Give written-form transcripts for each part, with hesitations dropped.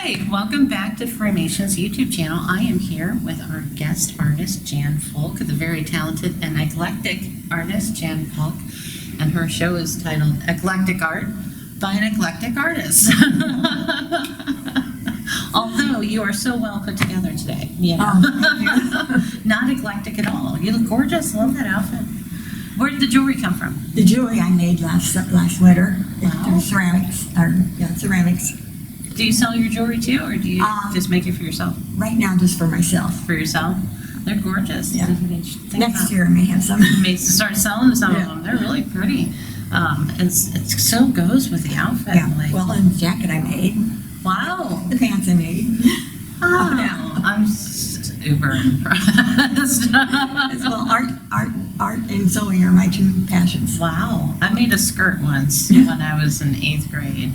right, welcome back to Framations YouTube channel. I am here with our guest artist, Jan Foulk, the very talented and eclectic artist, Jan Foulk, and her show is titled Eclectic Art by an Eclectic Artist. Although you are so well put together today, you know. Not eclectic at all. You look gorgeous. Love that outfit. Where did the jewelry come from? The jewelry I made last winter. Wow. Through ceramics. Do you sell your jewelry too, or do you just make it for yourself? Right now, just for myself. For yourself? They're gorgeous. Yeah. Next year I may have some. You may start selling some of them. They're really pretty. It so goes with the outfit. Yeah. Like, Well, and the jacket I made. wow. The pants I made. Oh, Yeah. I'm super impressed. Well, art and sewing are my two passions. Wow. I made a skirt once when I was in 8th grade.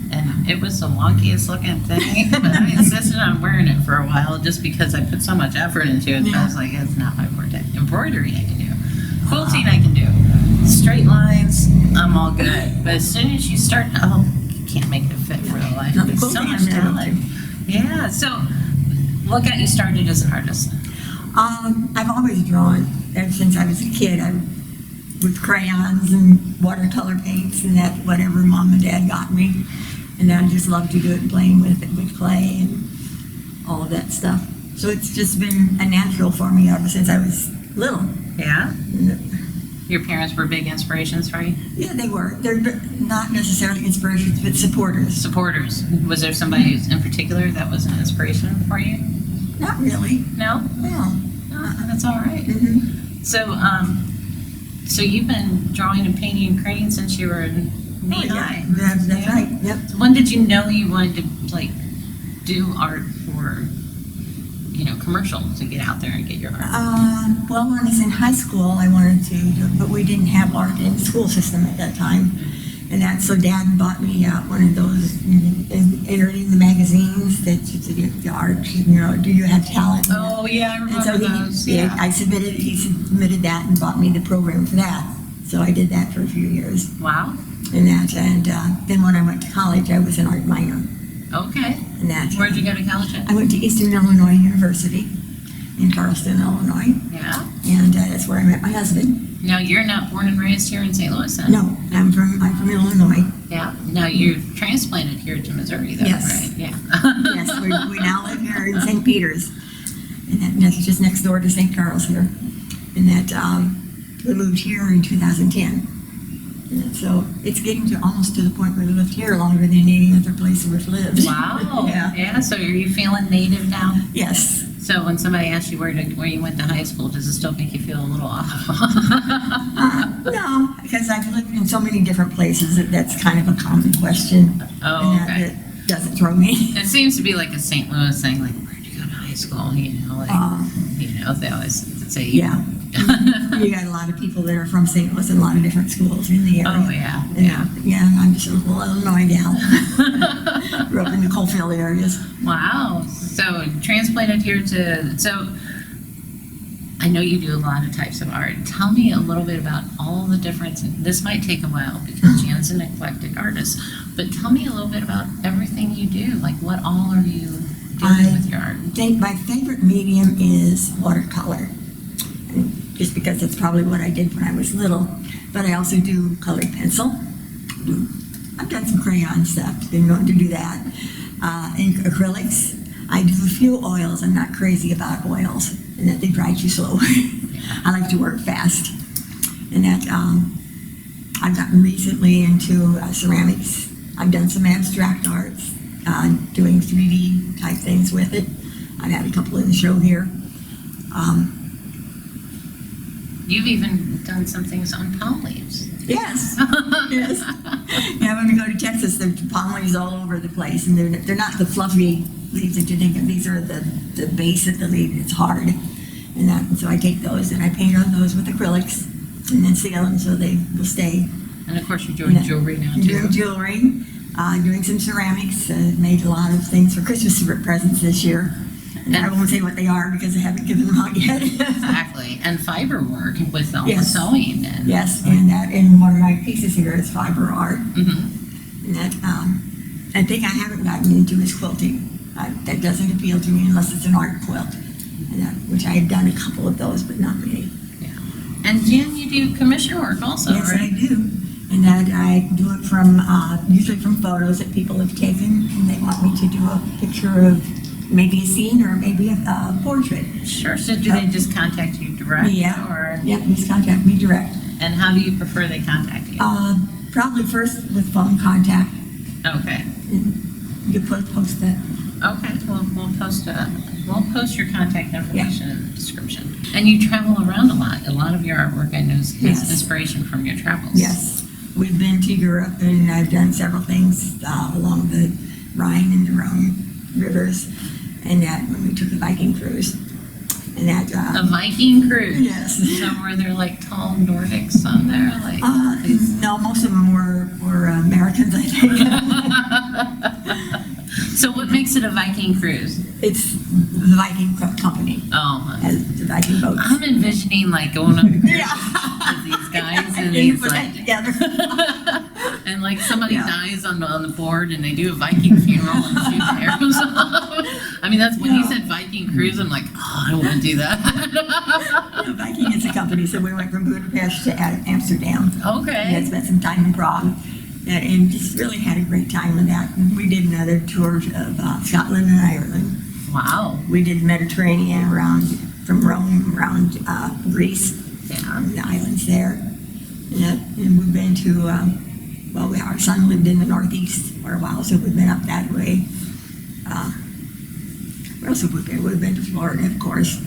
And it was the wonkiest looking thing, but I insisted on wearing it for a while just because I put so much effort into it. I was like, it's not my forte. Embroidery I can do. Quilting I can do. Straight lines, I'm all good. But as soon as you start, you can't make it fit for the life. It's so much talent. Yeah, so what got you started as an artist? I've always drawn ever since I was a kid. With crayons and watercolor paints and that, whatever mom and dad got me. And I just love to do it, playing with clay and all of that stuff. So it's just been a natural for me ever since I was little. Yeah? Your parents were big inspirations for you? Yeah, they were. They're not necessarily inspirations, but supporters. Supporters. Was there somebody in particular that was an inspiration for you? Not really. No? No. No, that's all right. Mm-hmm. So you've been drawing and painting and creating since you were knee high. That's right. Yep. So when did you know you wanted to do art for commercial, to get out there and get your art? Well, when I was in high school, I wanted to, but we didn't have art in the school system at that time. And so Dad bought me one of those, entered in the magazines that the art, do you have talent? Oh yeah, I remember those. He submitted that and bought me the program for that. So I did that for a few years. Wow. And then when I went to college, I was an art minor. Okay. And where'd you go to college at? I went to Eastern Illinois University in Charleston, Illinois. Yeah. And that's where I met my husband. Now, you're not born and raised here in St. Louis, then? No, I'm from Illinois. Yeah. Now, you're transplanted here to Missouri, though, yes. right? Yeah. Yes, we now live here in St. Peters. And that's just next door to St. Charles here. And we moved here in 2010. And so it's getting to almost to the point where we lived here longer than any other place we've lived. Wow. Yeah. So are you feeling native now? Yes. So when somebody asks you where you went to high school, does it still make you feel a little off? No, because I've lived in so many different places that's kind of a common question. Oh, okay. It doesn't throw me. It seems to be like a St. Louis thing, like, where'd you go to high school? They always say. Yeah. You got a lot of people that are from St. Louis and a lot of different schools in the area. Oh, yeah. Yeah, I'm just a little Illinois gal. Grew up in the coalfield areas. Wow. So transplanted here so I know you do a lot of types of art. Tell me a little bit about all the difference. This might take a while because Jan's an eclectic artist, but tell me a little bit about everything you do. Like, what all are you doing with your art? I think my favorite medium is watercolor. Just because that's probably what I did when I was little. But I also do colored pencil. I've done some crayon stuff, been known to do that. And acrylics. I do a few oils. I'm not crazy about oils, and that they dry too slow. I like to work fast. And I've gotten recently into ceramics. I've done some abstract arts, doing 3D type things with it. I've had a couple in the show here. You've even done some things on palm leaves. Yes, yes. Yeah, when we go to Texas, there's palm leaves all over the place, and they're not the fluffy leaves that you think of. These are the base of the leaf. It's hard, and so I take those and I paint on those with acrylics, and then seal them so they will stay. And of course, you're doing jewelry now too. Doing jewelry, doing some ceramics. Made a lot of things for Christmas presents this year. And I won't say what they are because I haven't given them out yet. Exactly. And fiber work with all the sewing. Yes, and one of my pieces here is fiber art. Mm-hmm. And that I think I haven't gotten into is quilting. That doesn't appeal to me unless it's an art quilt, which I had done a couple of those, but not many. And Jan, you do commission work also, Yes, right? I do. And that I do it from, usually from photos that people have taken, and they want me to do a picture of maybe a scene or maybe a portrait. Sure. So do they just contact you direct? Yeah. Or, Yep, just contact me direct. and how do you prefer they contact you? Probably first with phone contact. Okay. You post that. Okay. Well, we'll post your contact information in the description. And you travel around a lot. A lot of your artwork, I know, has Yes. inspiration from your travels. Yes. We've been to Europe, and I've done several things along the Rhine and the Rhone rivers, and that when we took a Viking cruise. And that, A Viking cruise. yes. So were there like tall Nordics on there? Like No, most of them were Americans, I think. So what makes it a Viking cruise? It's the Viking company, Oh, as the Viking boats. I'm envisioning like going up with Yeah. these guys and You these put that like, together. and like somebody Yeah. dies on the board and they do a Viking funeral and shoot arrows off. I mean, that's when you said Viking cruise, I'm like, oh, I want to do that. The Viking is a company, so we went from Budapest to Amsterdam. We Okay. had spent some time in Prague, and just really had a great time with that. And we did another tour of Scotland and Ireland. Wow. We did Mediterranean from Rome around Greece, Yeah. the islands there. And we've been to, our son lived in the Northeast for a while, so we've been up that way. Where else have we been? We've been to Florida, of course.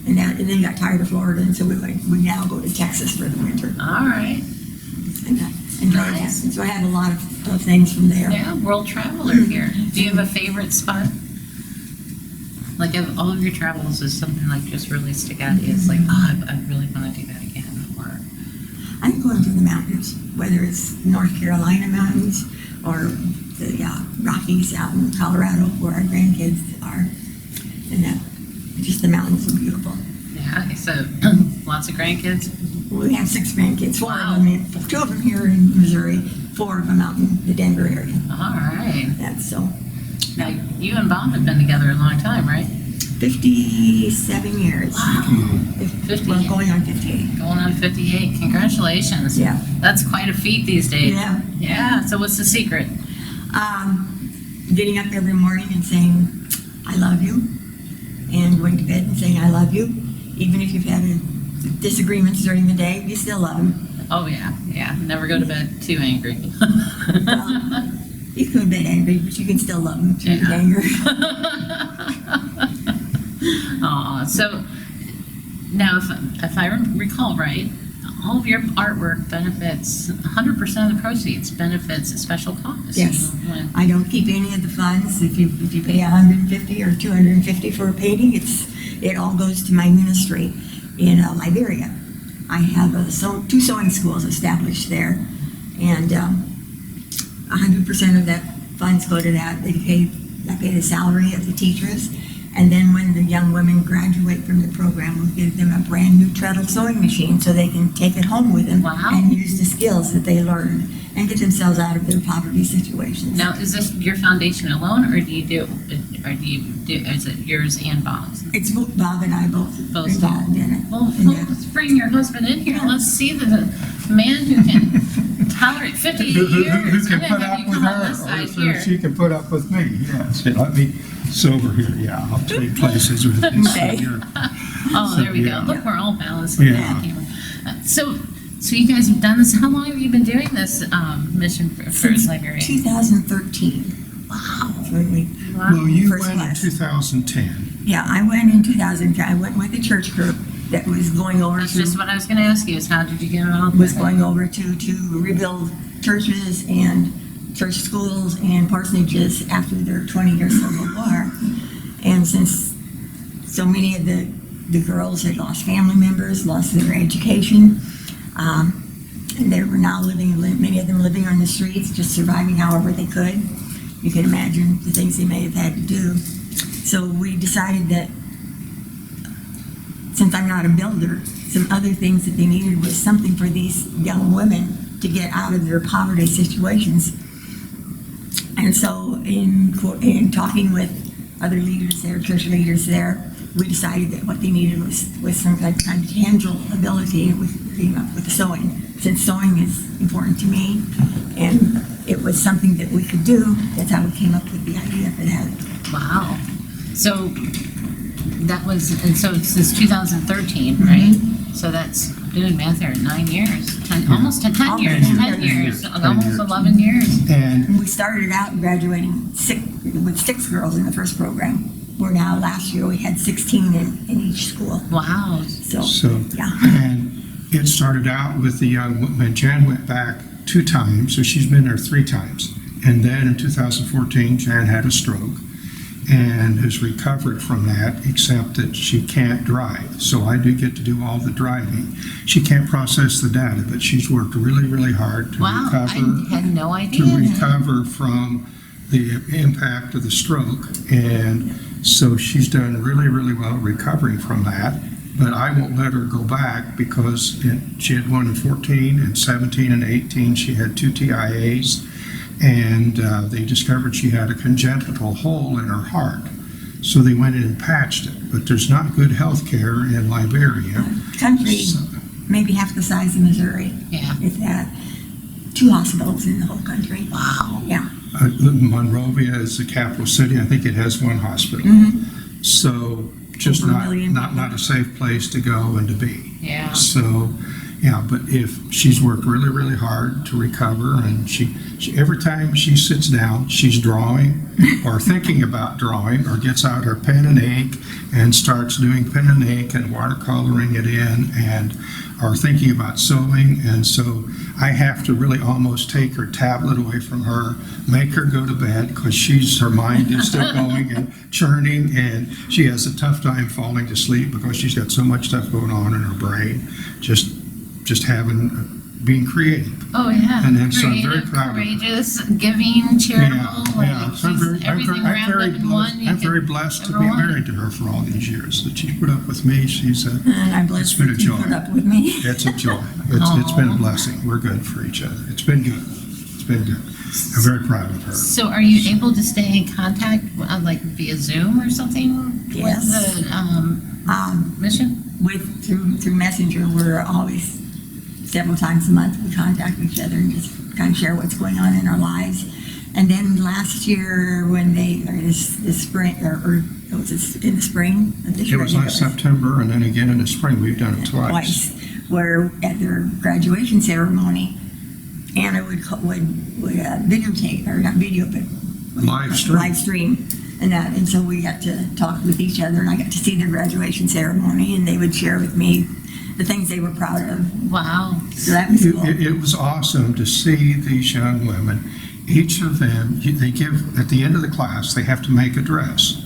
And then got tired of Florida, and so we now go to Texas for the winter. All right. And enjoy that. Nice. And so I have a lot of things from there. Yeah, world traveler here. Do you have a favorite spot? Like of all of your travels, is something like just really stick out to you? It's like, oh, I really want to do that again. Or I'm going to the mountains, whether it's North Carolina mountains or the Rockies out in Colorado where our grandkids are. And just the mountains are beautiful. yeah, so lots of grandkids. We have 6 grandkids, 4 Wow. of them, 2 of them here in Missouri, 4 of them out in the Denver area. All right. That's so Now you and Bob have been together a long time, right? 57 years. Wow. 50. Well, going on 58. Going on 58. Congratulations. Yeah. That's quite a feat these days. Yeah. Yeah. So what's the secret? Getting up every morning and saying, I love you, and going to bed and saying, I love you. Even if you've had disagreements during the day, you still love them. Oh yeah, yeah. Never go to bed too angry. You can go to bed angry, but you can still love them through the Yeah. anger. Aw, so now if I recall right, all of your artwork benefits, 100% of the proceeds benefits a special cause. Yes. When- I don't keep any of the funds. If you pay $150 or $250 for a painting, it all goes to my ministry in Liberia. I have 2 sewing schools established there, and 100% of that funds go to that. I pay the salary of the teachers, and then when the young women graduate from the program, we'll give them a brand new treadle sewing machine so they can take it home with them Wow. and use the skills that they learned and get themselves out of their poverty situations. Now, is this your foundation alone, or is it yours and Bob's? It's Bob and I both involved in it. Well, And that- let's bring your husband in here. Let's see the man who can tolerate 58 years. Who I'm can gonna put have up you with come on her, this side or so here. she can put up with me, yes. Let me sober here, yeah, I'll trade places with you. Okay. Oh, there we Yeah. go. Look, we're all balanced with Yeah. that camera. So you guys have done this. How long have you been doing this mission for Since Liberia? 2013. Wow. That's when we- Well, you First went in class. 2010. Yeah, I went in 2010. I went with a church group that was going over That's to just what I was going to ask you. Is how did you get involved? was with going it? over to rebuild churches and church schools and parsonages after their 20-year civil war. And since so many of the girls had lost family members, lost their education, and they were now many of them living on the streets, just surviving however they could. You can imagine the things they may have had to do. So we decided that since I'm not a builder, some other things that they needed was something for these young women to get out of their poverty situations. And so in talking with other leaders there, church leaders there. We decided that what they needed was some kind of tangible ability with the sewing, since sewing is important to me, and it was something that we could do. That's how we came up with the idea for that. Wow. So that was, and so since 2013, right? So that's, doing math here, 9 years, 10, almost 10 years, 10 years, almost 11 years. And We started out graduating with 6 girls in the first program. Where now last year we had 16 in each school. Wow. so, Yeah. and it started out with the young woman. Jan went back 2 times, so she's been there 3 times. And then in 2014, Jan had a stroke and has recovered from that, except that she can't drive. So I do get to do all the driving. She can't process the data, but she's worked really, really hard to Wow, recover. I had no idea. To recover from the impact of the stroke. And so she's done really, really well recovering from that. But I won't let her go back because she had one in 14 and 17 and 18. She had 2 TIAs. And they discovered she had a congenital hole in her heart. So they went in and patched it. But there's not good health care in Liberia. Country, maybe half the size of Missouri. Yeah. If that. 2 hospitals in the whole country. Wow. Yeah. Monrovia is the capital city. I think it has 1 hospital. So just Over a not, million not, not a safe place to go and to be. Yeah. So, yeah, but if she's worked really, really hard to recover, and she every time she sits down, she's drawing or thinking about drawing, or gets out her pen and ink and starts doing pen and ink and watercoloring it in, and are thinking about sewing. And so I have to really almost take her tablet away from her, make her go to bed, because her mind is still going and churning, and she has a tough time falling to sleep because she's got so much stuff going on in her brain, just being creative. Oh, yeah. And then so I'm very Creative, proud of her. courageous, giving, charitable. Yeah. Like So I'm very, she's everything wrapped up in one. I'm very blessed to be married to her for all these years that she's put up with me. And I'm blessed It's been a that you joy. put up with me. It's a joy. It's been a blessing. We're good for each other. It's been good. It's been good. I'm very proud of her. So are you able to stay in contact, like via Zoom or something? Yes. With the mission? Through Messenger, we're always several times a month we contact each other and just kind of share what's going on in our lives. And then last year when this spring, or it was in the spring of this It year, was last September, and then again in the spring. We've done it twice. Where at their graduation ceremony, Anna would videotape, or not video, but live stream. And so we got to talk with each other, and I got to see their graduation ceremony, and they would share with me the things they were proud of. Wow. So that was cool. It was awesome to see these young women. Each of them, they give, at the end of the class, they have to make a dress.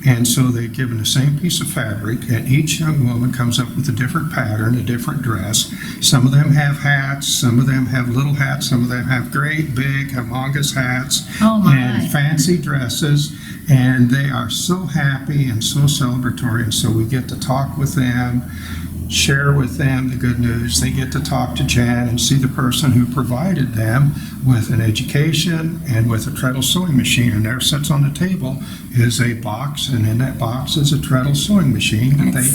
And so they're given the same piece of fabric, and each young woman comes up with a different pattern, a different dress. Some of them have hats, some of them have little hats, some of them have great, big, humongous hats, Oh my. and fancy dresses. And they are so happy and so celebratory, and so we get to talk with them, share with them the good news. They get to talk to Jan and see the person who provided them with an education and with a treadle sewing machine. And there sits on the table is a box, and in that box is a treadle sewing machine. And it's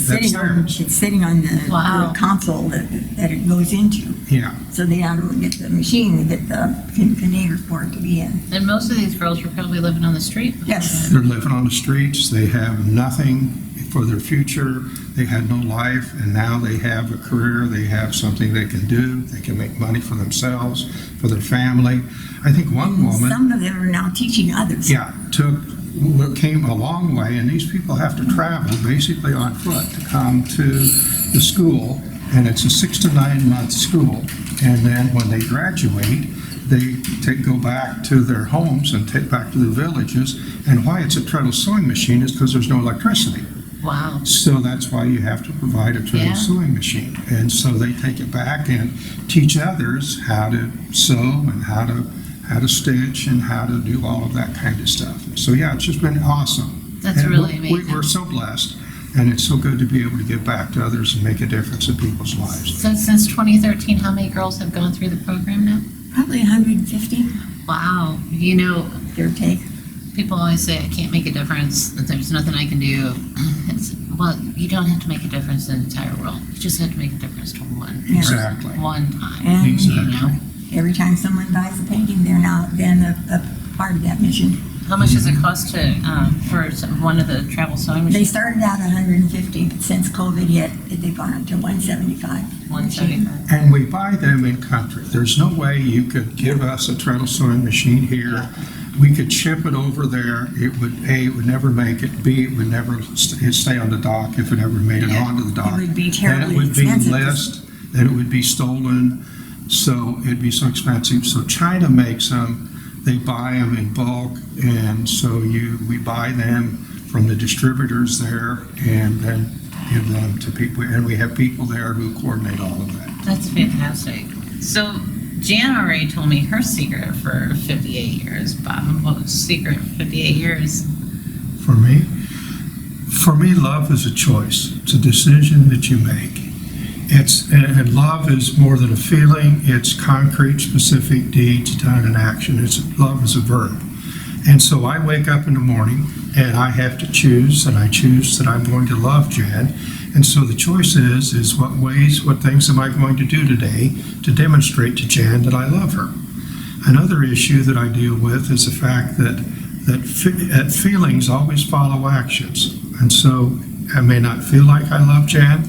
sitting on the Wow. little console that it goes into. Yeah. So they have to get the machine and get the container for it to be in. And most of these girls were probably living on the street. Yes. They're living on the streets. They have nothing for their future. They had no life, and now they have a career. They have something they can do. They can make money for themselves, for their family. I think one woman, Some of them are now teaching others. came a long way, and these people have to travel basically on foot to come to the school, and it's a 6 to 9 month school. And then when they graduate, they go back to their homes and take back to their villages. And why it's a treadle sewing machine is because there's no electricity. Wow. So that's why you have to provide a treadle Yeah. sewing machine. And so they take it back and teach others how to sew and how to stitch and how to do all of that kind of stuff. So yeah, it's just been awesome. That's And really amazing. We're so blessed, and it's so good to be able to give back to others and make a difference in people's lives. So since 2013, how many girls have gone through the program now? Probably 150, Wow. You know, give or take. People always say, I can't make a difference, that there's nothing I can do. Well, you don't have to make a difference in the entire world. You just have to make a difference to one person, Exactly. one time. And You know? every time someone buys a painting, they're now then a part of that mission. How much does it cost to for one of the travel sewing They machines? started out 150, but since COVID hit, they've gone up to 175. 175. And we buy them in country. There's no way you could give us a treadle sewing machine here. We could ship it over there. It would, A, it would never make it. B, it would never stay on the dock if it ever made it onto the dock. It would be Then terribly it would be expensive. list, then it would be stolen, so it'd be so expensive. So China makes them, they buy them in bulk, and so we buy them from the distributors there and then give them to people, and we have people there who coordinate all of that. That's fantastic. So Jan already told me her secret for 58 years. Bob, what was the secret for 58 years? For me, love is a choice. It's a decision that you make. And love is more than a feeling. It's concrete, specific deeds done in action. Love is a verb. And so I wake up in the morning and I have to choose, and I choose that I'm going to love Jan. And so the choice is what things am I going to do today to demonstrate to Jan that I love her? Another issue that I deal with is the fact that feelings always follow actions. And so I may not feel like I love Jan.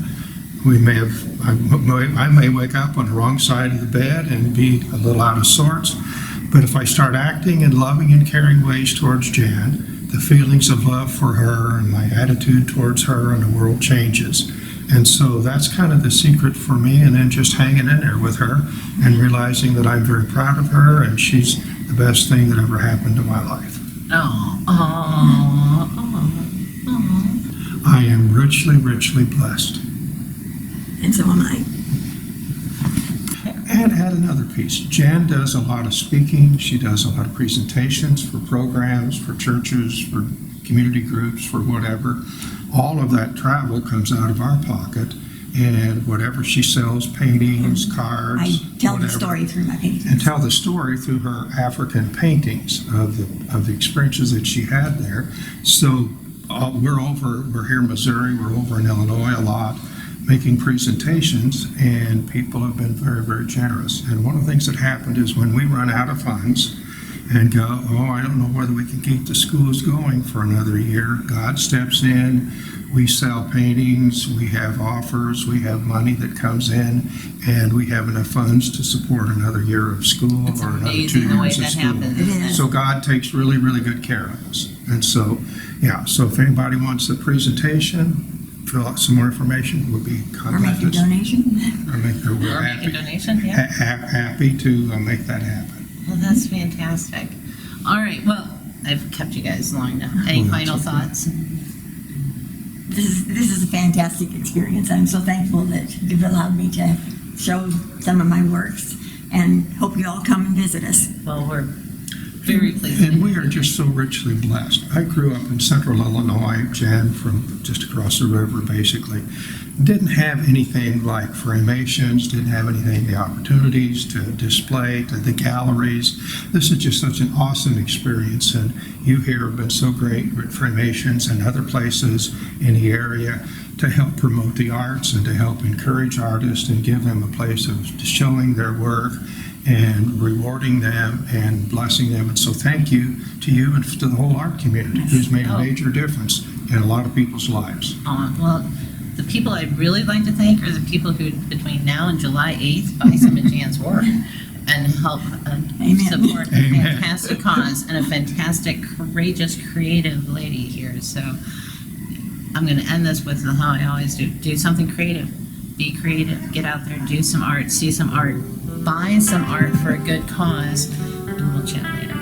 I may wake up on the wrong side of the bed and be a little out of sorts. But if I start acting in loving and caring ways towards Jan, the feelings of love for her and my attitude towards her and the world changes. And so that's kind of the secret for me, and then just hanging in there with her and realizing that I'm very proud of her and she's the best thing that ever happened to my life. I am richly, richly blessed. And so am I. And add another piece. Jan does a lot of speaking. She does a lot of presentations for programs, for churches, for community groups, for whatever. All of that travel comes out of our pocket, and whatever she sells, paintings, cards, I tell the whatever, story through my paintings. and tell the story through her African paintings of the experiences that she had there. So we're here in Missouri, we're over in Illinois a lot, making presentations, and people have been very, very generous. And one of the things that happened is when we run out of funds and go, I don't know whether we can keep the schools going for another year, God steps in. We sell paintings, we have offers, we have money that comes in, and we have enough funds to support another year of school It's or another 2 amazing the way years of that school. happens. It is. So God takes really, really good care of us. And so, so if anybody wants a presentation, fill out some more information, we'll be Or make contact a us. donation. We're Or make a happy, donation, yeah. happy to make that happen. Well, that's fantastic. All right, well, I've kept you guys long now. Any Well, final that's thoughts? This is a fantastic experience. I'm so thankful that you've allowed me to show some of my works, and hope you all come and visit us. Well, we're very pleased. And we are just so richly blessed. I grew up in central Illinois, Jan, from just across the river, basically. Didn't have anything like Framations, didn't have anything, the opportunities to display, to the galleries. This is just such an awesome experience, and you here have been so great with Framations and other places in the area to help promote the arts and to help encourage artists and give them a place of showing their work and rewarding them and blessing them. And so thank you to you and to the whole art community who's made a major difference in a lot of people's lives. Well, the people I'd really like to thank are the people who, between now and July 8th, buy some of Jan's work and help support a Amen. fantastic cause and a fantastic, courageous, creative lady here. So I'm going to end this with how I always do. Do something creative. Be creative. Get out there. Do some art. See some art. Buy some art for a good cause. And we'll chat later.